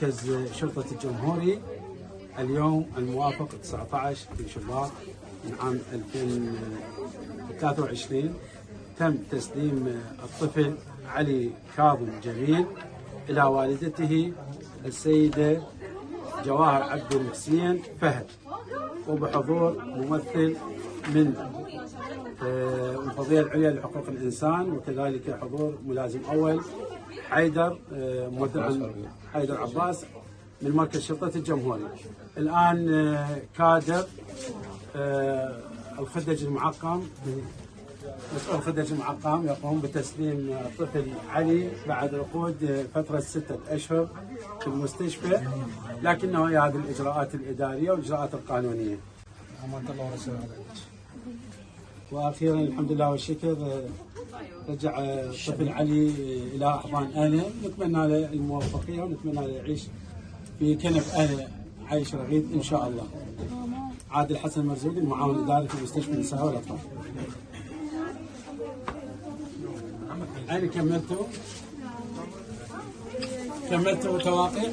مركز شرطة الجمهوري اليوم الموافق 19 من شباط من عام 2023 تم تسليم الطفل علي كاظم جميل إلى والدته السيدة جواهر عبد المحسين فهد، وبحضور ممثل من الفضيلة العليا لحقوق الإنسان، وكذلك حضور ملازم أول حيدر حيدر عباس من مركز شرطة الجمهوري. الآن كادر الخدج المعقم، مسؤول الخدج المعقم يقوم بتسليم الطفل علي بعد رقود فترة 6 أشهر في المستشفى، لكنه يهذه الإجراءات الإدارية والإجراءات القانونية. أمانة الله ورسوله عليك. واخيرا الحمد لله والشكر رجع الطفل علي الى احضان اهله، نتمنى له الموفقيه ونتمنى له يعيش في كنف اهله عيش رغيد ان شاء الله. عادل حسن مرزوقي، المعاون الاداري في مستشفى النساء والاطفال. عيني كملتوا تواقيع؟